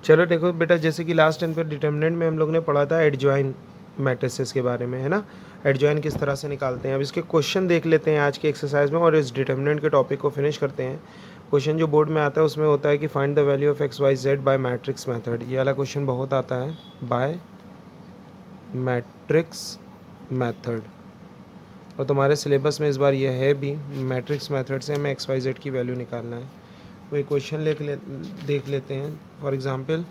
चलो देखो बेटा, जैसे कि लास्ट टाइम पर डिटर्मिनेंट में हम लोग ने पढ़ा था एडजॉइन मैट्रिसेस के बारे में, है ना। एडजॉइन किस तरह से निकालते हैं, अब इसके क्वेश्चन देख लेते हैं आज के एक्सरसाइज में और इस डिटर्मिनेंट के टॉपिक को फिनिश करते हैं। क्वेश्चन जो बोर्ड में आता है उसमें होता है कि find the value of x y z by matrix method. ये वाला क्वेश्चन बहुत आता है, बाय मैट्रिक्स मेथड, और तुम्हारे सिलेबस में इस बार ये है भी, मैट्रिक्स मेथड से हमें एक्स वाई जेड की वैल्यू निकालना है। वो एक क्वेश्चन देख लेते हैं। फॉर एग्जांपल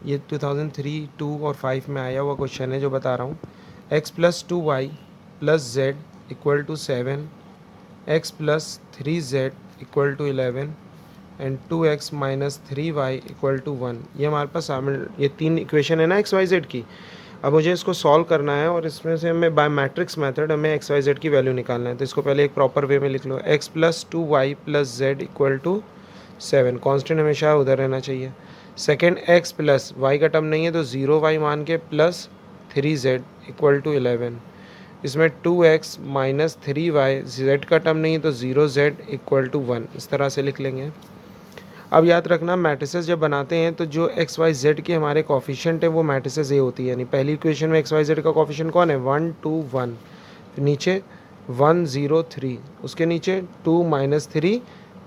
ये 2003, 2 और 5 में आया हुआ क्वेश्चन है जो बता रहा हूँ। x plus 2y plus z equal to 7, x plus 3z equal to 11 and 2x minus 3y equal to 1। ये हमारे पास शामिल ये 3 इक्वेशन है ना एक्स वाई जेड की। अब मुझे इसको सॉल्व करना है और इसमें से हमें बाय मैट्रिक्स मेथड हमें एक्स वाई जेड की वैल्यू निकालना है। तो इसको पहले एक प्रॉपर वे में लिख लो। x plus 2y plus z equal to 7, constant हमेशा उधर रहना चाहिए। सेकेंड x प्लस वाई का टर्म नहीं है तो 0y मान के प्लस 3z इक्वल टू 11। इसमें 2x माइनस 3y, z का टर्म नहीं है तो 0z इक्वल टू 1, इस तरह से लिख लेंगे। अब याद रखना मैट्रिसेस जब बनाते हैं तो जो एक्स वाई जेड के हमारे कॉफिशिएंट है वो मैट्रिसेस ए होती है। यानी पहली इक्वेशन में एक्स वाई जेड का कॉफिशिएंट कौन है, 1 2 1, नीचे 1 0 3, उसके नीचे 2 माइनस 3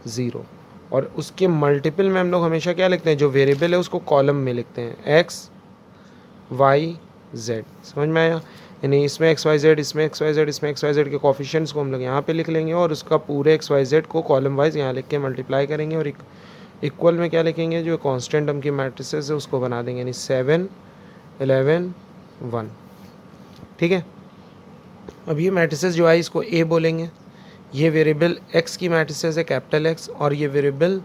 0, और उसके मल्टीपल में हम लोग हमेशा क्या लिखते हैं, जो वेरिएबल है उसको कॉलम में लिखते हैं, एक्स वाई जेड। समझ में आया। यानी इसमें एक्स वाई जेड, इसमें एक्स वाई जेड, इसमें एक्स वाई जेड के कॉफिशिएंट्स को हम लोग यहाँ पे लिख लेंगे और उसका पूरे एक्स वाई जेड को कॉलम वाइज यहाँ लिख के मल्टीप्लाई करेंगे, और इक्वल में क्या लिखेंगे, जो कांस्टेंट टर्म की मैट्रिसेस है उसको बना देंगे, यानी 7 11 1। ठीक है। अब ये मैट्रिसेस जो आई इसको ए बोलेंगे। ये वेरिएबल एक्स की मैट्रिसेस है कैपिटल एक्स, और ये वेरिएबल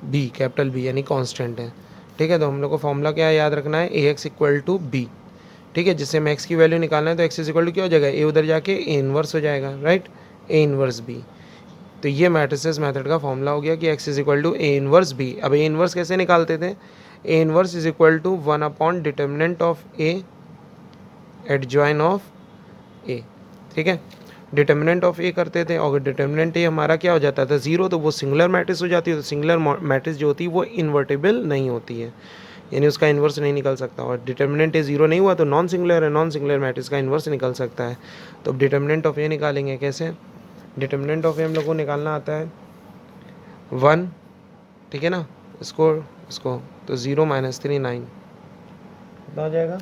बी कैपिटल बी यानी कांस्टेंट है। ठीक है। तो हम लोग को फॉर्मूला क्या याद रखना है, ए एक्स इक्वल टू बी। ठीक है। जिससे हमें एक्स की वैल्यू निकालना है तो एक्स इज इक्वल टू क्या हो जाएगा, ए उधर जाके ए इनवर्स हो जाएगा, राइट, ए इनवर्स बी। तो ये मैट्रिसेस मेथड का फॉर्मूला हो गया कि x is equal to A inverse B. अब ए इनवर्स कैसे निकालते थे, A inverse is equal to 1 upon determinant of A adjoint of A. ठीक है। डिटर्मिनेंट ऑफ ए करते थे और डिटर्मिनेंट ए हमारा क्या हो जाता था, 0, तो वो सिंगुलर मैट्रिक्स हो जाती है। तो सिंगुलर मैट्रिक्स जो होती है वो इन्वर्टेबल नहीं होती है, यानी उसका इन्वर्स नहीं निकल सकता। और डिटर्मिनेंट ए 0 नहीं हुआ तो नॉन सिंगुलर है, नॉन सिंगुलर मैट्रिक्स का इन्वर्स निकल सकता है। तो अब डिटर्मिनेंट ऑफ ए निकालेंगे कैसे, डिटर्मिनेंट ऑफ ए हम लोग को निकालना आता है 1। ठीक है ना, इसको इसको तो 0 माइनस 3 9, कितना हो जाएगा,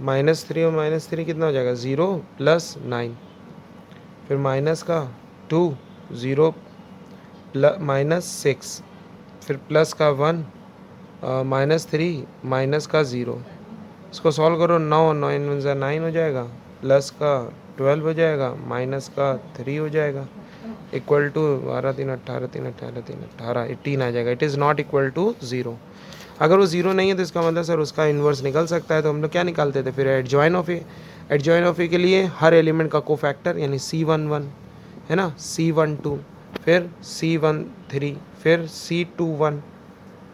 -3 और -3 कितना हो जाएगा, 0 प्लस 9, फिर माइनस का 2 0 माइनस 6, फिर प्लस का 1 -3 माइनस का 0। इसको सॉल्व करो, 9 और 9 9 हो जाएगा, प्लस का 12 हो जाएगा, माइनस का 3 हो जाएगा, इक्वल टू 12 3 18 3 18 3 18 18 आ जाएगा। It is not equal to 0। अगर वो 0 नहीं है तो इसका मतलब सर उसका इन्वर्स निकल सकता है। तो हम लोग क्या निकालते थे फिर, adjoint of A. Adjoint of A के लिए हर एलिमेंट का कोफैक्टर यानी C11 है ना, C12, फिर C13, फिर C21,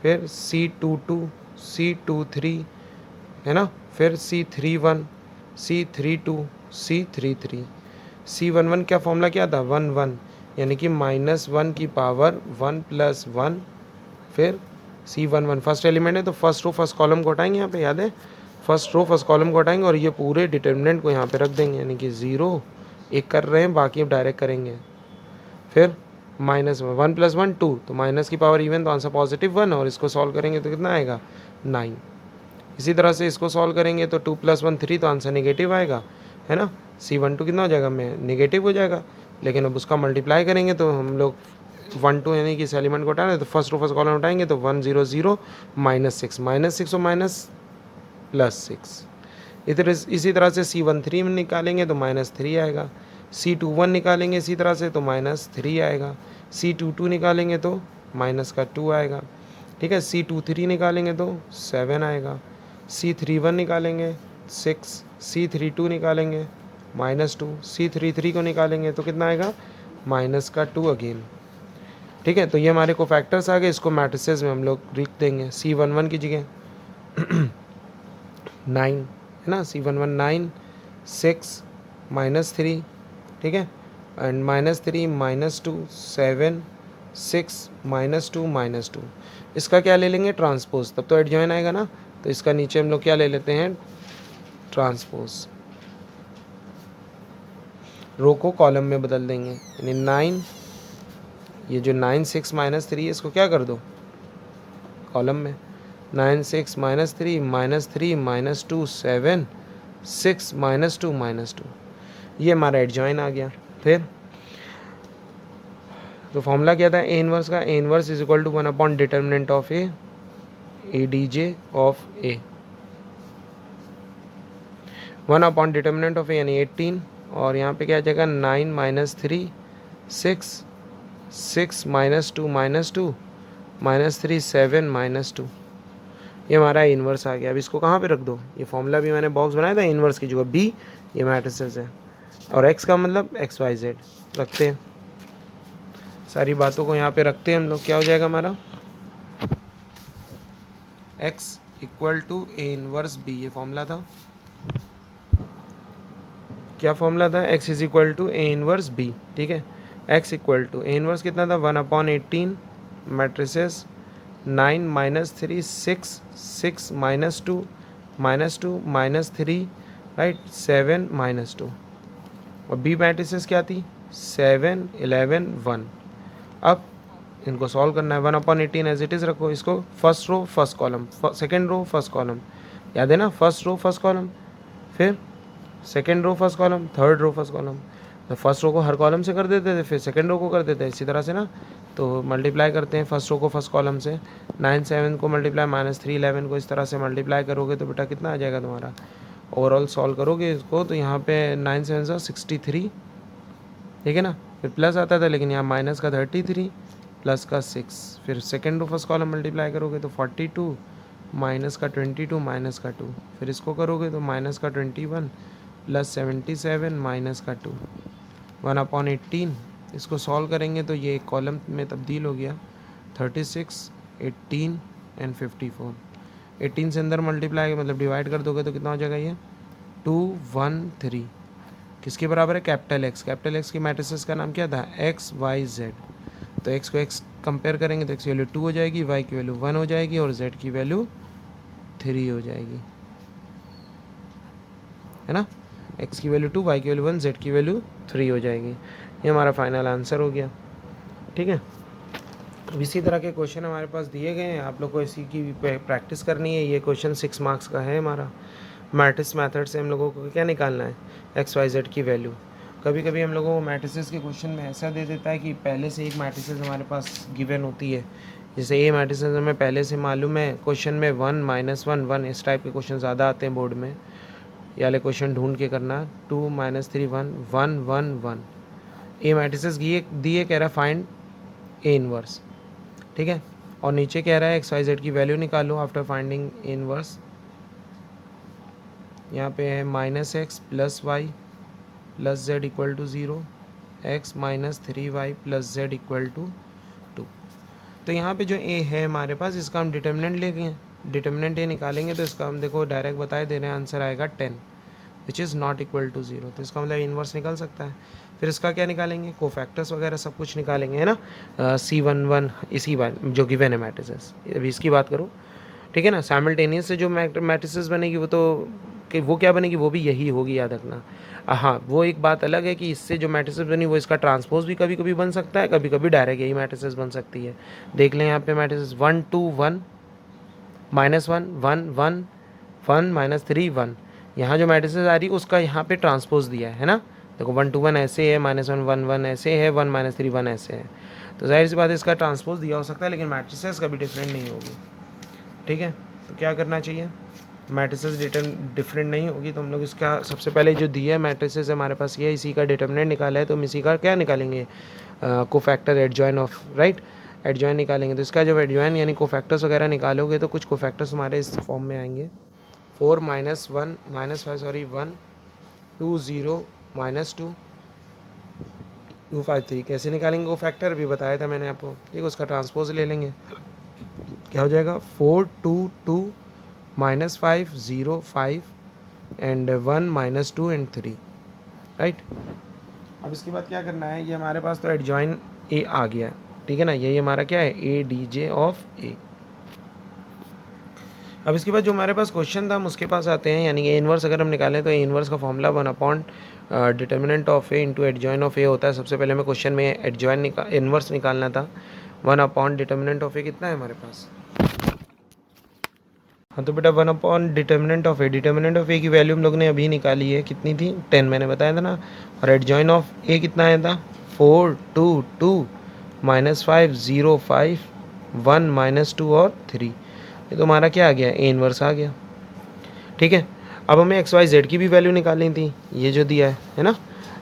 फिर C22, C23 है ना, फिर C31, C32, C33। C11 क्या फॉर्मूला क्या था, 1 1, यानी कि -1 की पावर 1 + 1, फिर C11 फर्स्ट एलिमेंट है तो फर्स्ट रो फर्स्ट कॉलम को हटाएंगे, यहाँ पे याद है, फर्स्ट रो फर्स्ट कॉलम को हटाएंगे और ये पूरे डिटर्मिनेंट को यहाँ पे रख देंगे, यानी कि 0 एक कर रहे हैं, बाकी अब डायरेक्ट करेंगे। फिर -1 + 1 2, तो माइनस की पावर इवन तो आंसर पॉजिटिव 1, और इसको सॉल्व करेंगे तो कितना आएगा 9। इसी तरह से इसको सॉल्व करेंगे तो 2 + 1 3, तो आंसर नेगेटिव आएगा, है ना। C12 कितना हो जाएगा, में नेगेटिव हो जाएगा। लेकिन अब उसका मल्टीप्लाई करेंगे तो हम लोग 1 2 यानी कि इस एलिमेंट को हटाना है तो फर्स्ट रो फर्स्ट कॉलम उठाएंगे तो 1 0 0 -6 -6 और माइनस +6। इसी तरह से C13 में निकालेंगे तो -3 आएगा। C21 निकालेंगे इसी तरह से तो -3 आएगा। C22 निकालेंगे तो -2 आएगा। ठीक है। C23 निकालेंगे तो 7 आएगा। C31 निकालेंगे 6, C32 निकालेंगे -2, C33 को निकालेंगे तो कितना आएगा, -2 अगेन। ठीक है। तो ये हमारे को फैक्टर्स आ गए, इसको मैट्रिसेस में हम लोग लिख देंगे। C11 की जगह 9 है ना, C11 9 6 -3, ठीक है, एंड -3 -2 7 6 -2 इसका क्या ले लेंगे, ट्रांसपोज, तब तो एडजॉइन आएगा ना। तो इसका नीचे हम लोग क्या ले लेते हैं, ट्रांसपोज, रो को कॉलम में बदल देंगे, यानी 9, ये जो 9 6 -3 इसको क्या कर दो, कॉलम में, 9 6 -3 -2 7 6 -2 ये हमारा एडजॉइन आ गया। फिर तो फॉर्मूला क्या था ए इनवर्स का, A inverse is equal to 1 determinant of A D J of A, 1 determinant of A यानी 18, और यहाँ पे क्या आ जाएगा 9 -3 6 6 -2 -3 7 -2, ये हमारा इन्वर्स आ गया। अब इसको कहाँ पे रख दो, ये फॉर्मूला भी मैंने बॉक्स बनाया था इन्वर्स की जगह, बी ये मैट्रिसेस है, और एक्स का मतलब XYZ रखते हैं, सारी बातों को यहाँ पे रखते हैं हम लोग। क्या हो जाएगा हमारा, x equal to A inverse B, ये फॉर्मूला था, क्या फॉर्मूला था, x is equal to A inverse B, ठीक है। x equal to A inverse कितना था, 1/18 मैट्रिसेस 9 -3 6 6 -2 -3 राइट 7 -2, और बी मैट्रिसेस क्या थी 7 11 1। अब इनको सॉल्व करना है, 1/18 एज इट इज़ रखो, इसको first row first column, second row first column, याद है ना, फर्स्ट रो फर्स्ट कॉलम, फिर second row first column, third row first column. तो फर्स्ट रो को हर कॉलम से कर देते थे, फिर सेकेंड रो को कर देते थे, इसी तरह से ना। तो मल्टीप्लाई करते हैं फर्स्ट रो को फर्स्ट कॉलम से, 9 7 को मल्टीप्लाई -3 11 को, इस तरह से मल्टीप्लाई करोगे तो बेटा कितना आ जाएगा तुम्हारा, ओवरऑल सॉल्व करोगे इसको तो यहाँ पे 9 7 63, ठीक है ना। फिर प्लस आता था, लेकिन यहाँ माइनस का 33 प्लस का 6, फिर second row first column multiply करोगे तो 42 माइनस का 22 माइनस का 2, फिर इसको करोगे तो माइनस का 21 प्लस 77 माइनस का 2, 1/18, इसको सॉल्व करेंगे तो ये एक कॉलम में तब्दील हो गया, 36 18 एंड 54, 18 से अंदर मल्टीप्लाई मतलब डिवाइड कर दोगे तो कितना हो जाएगा ये 213, किसके बराबर है, कैपिटल एक्स, कैपिटल एक्स की मैट्रिसेस का नाम क्या था XYZ। तो एक्स को एक्स कंपेयर करेंगे तो एक्स की वैल्यू 2 हो जाएगी, वाई की वैल्यू 1 हो जाएगी, और जेड की वैल्यू 3 हो जाएगी, है ना। एक्स की वैल्यू 2, वाई की वैल्यू 1, जेड की वैल्यू 3 हो जाएगी। ये हमारा फाइनल आंसर हो गया, ठीक है। अब इसी तरह के क्वेश्चन हमारे पास दिए गए हैं, आप लोग को इसी की प्रैक्टिस करनी है। ये क्वेश्चन 6 मार्क्स का है हमारा। मैट्रिक्स मेथड से हम लोगों को क्या निकालना है, XYZ की वैल्यू। कभी कभी हम लोगों को मैट्रिसेस के क्वेश्चन में ऐसा दे देता है कि पहले से एक मैट्रिसेस हमारे पास गिवन होती है, जैसे ये मैट्रिसेस हमें पहले से मालूम है, क्वेश्चन में 1 -1 1 इस टाइप के क्वेश्चन ज़्यादा आते हैं बोर्ड में, ये वाले क्वेश्चन ढूंढ के करना, 2 -3 1 1 1 1, ए मैट्रिसेस दिए कह रहा है फाइंड ए इनवर्स, ठीक है, और नीचे कह रहा है XYZ की वैल्यू निकालो आफ्टर फाइंडिंग ए इनवर्स। यहाँ पे है -x + y + z = 0, x - 3y + z = 2। तो यहाँ पे जो a है हमारे पास, इसका हम डिटर्मिनेंट लेंगे, डिटर्मिनेंट ये निकालेंगे तो इसका हम देखो डायरेक्ट बताए दे रहे हैं, आंसर आएगा 10 which is not equal to 0। तो इसका मतलब इन्वर्स निकल सकता है। फिर इसका क्या निकालेंगे, कोफैक्टर्स वगैरह सब कुछ निकालेंगे, है ना। C11 इसी बार जो गिवन है मैट्रिसेस, अभी इसकी बात करूँ, ठीक है ना। साइमल्टेनियस से जो मैट्रिसेस बनेगी वो तो कि वो क्या बनेगी, वो भी यही होगी, याद रखना। हाँ, वो एक बात अलग है कि इससे जो मैट्रिसेस बनी वो इसका ट्रांसपोज भी कभी कभी बन सकता है, कभी कभी डायरेक्ट यही मैट्रिसेस बन सकती है। देख लें यहाँ पे मैट्रिसेस 1 2 1 -1 1 1 1 -3 1, यहाँ जो मैट्रिसेस आ रही है उसका यहाँ पे ट्रांसपोज दिया है ना। देखो 1 2 1 ऐसे है, -1 1 1 ऐसे है, 1 -3 1 ऐसे है, तो जाहिर सी बात है इसका ट्रांसपोज दिया हो सकता है, लेकिन मैट्रिसेस कभी डिफरेंट नहीं होगी, ठीक है। तो क्या करना चाहिए, मैट्रिसेस डिफरेंट नहीं होगी तो हम लोग इसका सबसे पहले जो दिया है मैट्रिसेस हमारे पास ये, इसी का डिटर्मिनेंट निकाला है तो हम इसी का क्या निकालेंगे, cofactor adjoin of right, adjoin निकालेंगे। तो इसका जब एडजॉइन यानी कोफैक्टर्स वगैरह निकालोगे तो कुछ कोफैक्टर्स हमारे इस फॉर्म में आएंगे, 4 -1 -1 2 0 -2 2 5 3। कैसे निकालेंगे कोफैक्टर, भी बताया था मैंने आपको, ठीक है। उसका ट्रांसपोज ले लेंगे, क्या हो जाएगा 4 2 2 -5 0 5 एंड 1 -2 एंड 3, राइट। अब इसके बाद क्या करना है, ये हमारे पास तो एडजॉइन ए आ गया है, ठीक है ना, यही हमारा क्या है, ए डी जे ऑफ ए। अब इसके बाद जो हमारे पास क्वेश्चन था हम उसके पास आते हैं, यानी कि ए इनवर्स अगर हम निकालें तो ए इनवर्स का formula 1 determinant of A into adjoint of A होता है। सबसे पहले हमें क्वेश्चन में एडजॉइन इनवर्स निकालना था। 1 डिटर्मिनेंट ऑफ ए कितना है हमारे पास, हाँ तो बेटा 1 डिटर्मिनेंट ऑफ ए की वैल्यू हम लोग ने अभी निकाली है, कितनी थी 10 मैंने बताया था ना। और एडजॉइन ऑफ ए कितना आया था 4 2 2 -5 0 5 1 -2 और 3। ये तो हमारा क्या आ गया, ए इनवर्स आ गया। ठीक है, अब हमें एक्स वाई जेड की भी वैल्यू निकालनी थी, ये जो दिया है ना।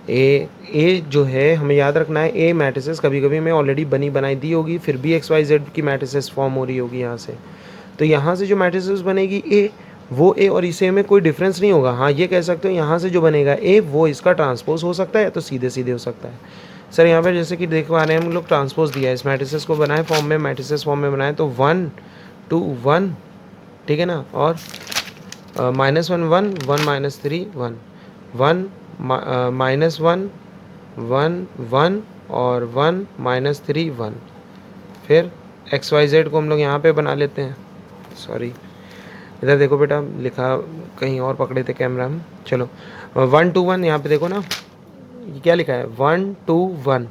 ए जो है हमें याद रखना है, ए मैट्रिसेस कभी कभी हमें ऑलरेडी बनी बनाई दी होगी, फिर भी एक्स वाई जेड की मैट्रिसेस फॉर्म हो रही होगी यहाँ से। तो यहाँ से जो मैट्रिसेस बनेगी ए, वो ए और इसे में कोई डिफरेंस नहीं होगा। हाँ ये कह सकते हो यहाँ से जो बनेगा ए वो इसका ट्रांसपोज हो सकता है, तो सीधे सीधे हो सकता है। सर यहाँ पर जैसे कि देख पा रहे हैं हम लोग, ट्रांसपोज दिया है, इस मैट्रिसेस को बनाए फॉर्म में, मैट्रिसेस फॉर्म में बनाए तो 1 2 1, ठीक है ना, और -1 1 1 -3 1 1 -1 1 1 और 1 -3 1। फिर एक्स वाई जेड को हम लोग यहाँ पे बना लेते हैं, सॉरी इधर देखो बेटा, लिखा कहीं और पकड़े थे कैमरा में। चलो 1 2 1 यहाँ पे देखो ना, ये क्या लिखा है 1 2 1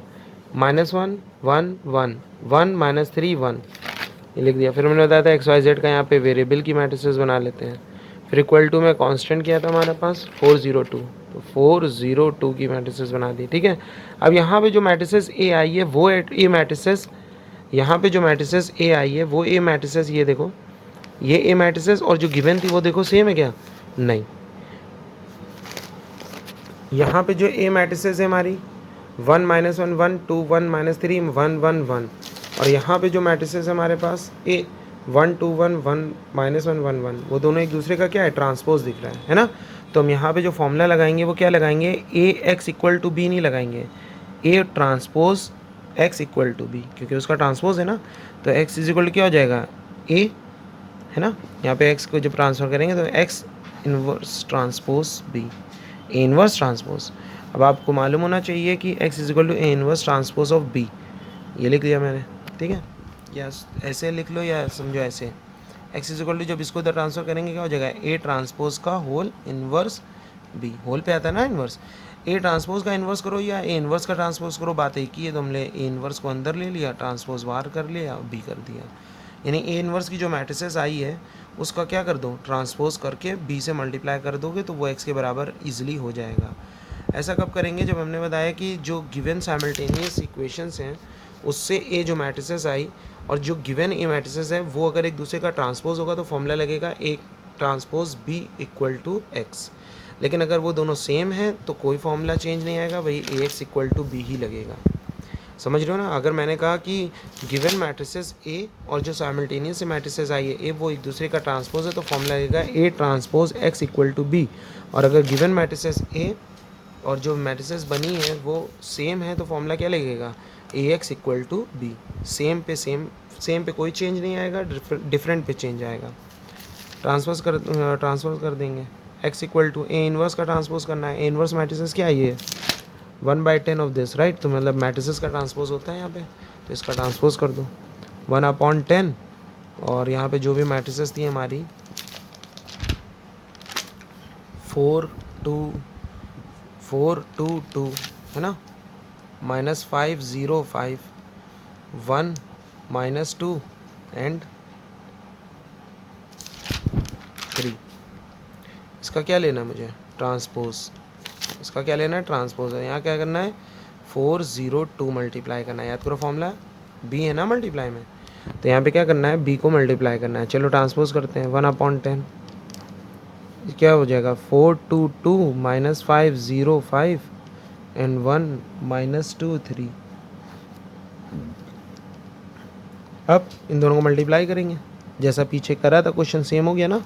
-1 1 1 1 -3 1, ये लिख दिया। फिर मैंने बताया था एक्स वाई जेड का यहाँ पे वेरिएबल की मैट्रिसेस बना लेते हैं। फिर इक्वल टू में कांस्टेंट किया था हमारे पास 402, तो 402 की मैट्रिसेस बना दी। ठीक है, अब यहाँ पे जो मैट्रिसेस ए आई है वो ए मैट्रिसेस, यहाँ पे जो मैट्रिसेस ए आई है वो ए मैट्रिसेस, ये देखो ये ए मैट्रिसेस और जो गिवन थी वो देखो सेम है क्या, नहीं। यहाँ पे जो ए मैट्रिसेस है हमारी 1 -1 1 2 1 -3 1 1 1, और यहाँ पे जो मैट्रिसेस है हमारे पास ए 1 2 1 1 -1 1 1, वो दोनों एक दूसरे का क्या है, ट्रांसपोज दिख रहा है ना। तो हम यहाँ पे जो फॉर्मूला लगाएंगे वो क्या लगाएंगे, A x equal to B नहीं लगाएंगे, A transpose x equal to B, क्योंकि उसका ट्रांसपोज है ना। तो एक्स इज इक्वल टू क्या हो जाएगा, ए है ना, यहाँ पे एक्स को जब ट्रांसफर करेंगे तो x inverse transpose B, A inverse transpose. अब आपको मालूम होना चाहिए कि x is equal to A inverse transpose of B, ये लिख दिया मैंने। ठीक है, या ऐसे लिख लो या समझो ऐसे, एक्स इज इक्वल टू जब इसको इधर ट्रांसफर करेंगे क्या हो जाएगा, ए ट्रांसपोज का होल इनवर्स बी, होल पे आता है ना इनवर्स, ए ट्रांसपोज का इनवर्स करो या ए इनवर्स का ट्रांसपोज करो, बात एक ही है। तो हमने ए इनवर्स को अंदर ले लिया, ट्रांसपोज बाहर कर लिया, बी कर दिया। यानी ए इनवर्स की जो मैट्रिसेस आई है उसका क्या कर दो, ट्रांसपोज करके बी से मल्टीप्लाई कर दोगे तो वो एक्स के बराबर इजीली हो जाएगा। ऐसा कब करेंगे, जब हमने बताया कि जो गिवन साइमल्टेनियस इक्वेशंस हैं उससे ए जो मैट्रिसेस आई और जो गिवन ए मैट्रिसेस है वो अगर एक दूसरे का ट्रांसपोज होगा तो फॉर्मूला लगेगा A transpose B equal to x. लेकिन अगर वो दोनों सेम हैं तो कोई फॉर्मूला चेंज नहीं आएगा, वही ए एक्स इक्वल टू बी ही लगेगा। समझ रहे हो ना, अगर मैंने कहा कि गिवन मैट्रिसेस ए और जो साइमल्टेनियस मैट्रिसेस आई है ए वो एक दूसरे का ट्रांसपोज है तो फॉर्मूला लगेगा A transpose x equal to B. और अगर गिवन मैट्रिसेस ए और जो मैट्रिसेस बनी है वो सेम है तो फॉर्मूला क्या लगेगा, A x equal to B. Same पे कोई चेंज नहीं आएगा, डिफरेंट पे चेंज आएगा। ट्रांसफर कर देंगे, x equal to A inverse का ट्रांसपोज करना है। ए इनवर्स मैट्रिसेस क्या है, ये 1/10 ऑफ दिस, राइट। तो मतलब मैट्रिसेस का ट्रांसपोज होता है यहाँ पे, तो इसका ट्रांसपोज कर दो 1/10, और यहाँ पे जो भी मैट्रिसेस थी हमारी 4 2 4 2 2 है ना, -5 0 5 1 -2 एंड 3। इसका क्या लेना है मुझे, ट्रांसपोज, इसका क्या लेना है, ट्रांसपोज है। यहाँ क्या करना है 402 मल्टीप्लाई करना है, याद करो फॉर्मूला बी है ना मल्टीप्लाई में, तो यहाँ पे क्या करना है बी को मल्टीप्लाई करना है। चलो ट्रांसपोज करते हैं 1/10, क्या हो जाएगा 422 -5 0 5 एंड 1 -2 3। अब इन दोनों को मल्टीप्लाई करेंगे, जैसा पीछे करा था क्वेश्चन सेम हो गया ना।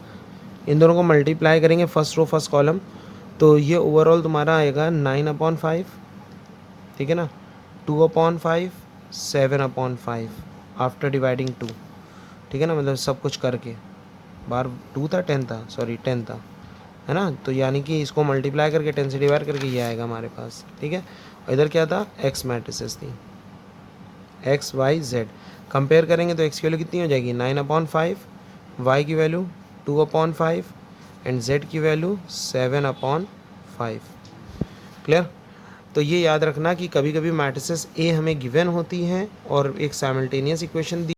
इन दोनों को मल्टीप्लाई करेंगे फर्स्ट रो फर्स्ट कॉलम, तो ये ओवरऑल तुम्हारा आएगा 9/5, ठीक है ना, 2/5 7/5 आफ्टर डिवाइडिंग 2, ठीक है ना, मतलब सब कुछ करके, बार 2 था 10 था, सॉरी 10 था, है ना। तो यानी कि इसको मल्टीप्लाई करके 10 से डिवाइड करके ये आएगा हमारे पास, ठीक है। और इधर क्या था, एक्स मैट्रिसेस थी, एक्स वाई जेड। कंपेयर करेंगे तो एक्स की वैल्यू कितनी हो जाएगी 9/5, वाई की वैल्यू 2/5 एंड जेड की वैल्यू 7/5। क्लियर। तो ये याद रखना कि कभी कभी मैट्रिसेस ए हमें गिवन होती हैं और एक साइमल्टेनियस इक्वेशन दी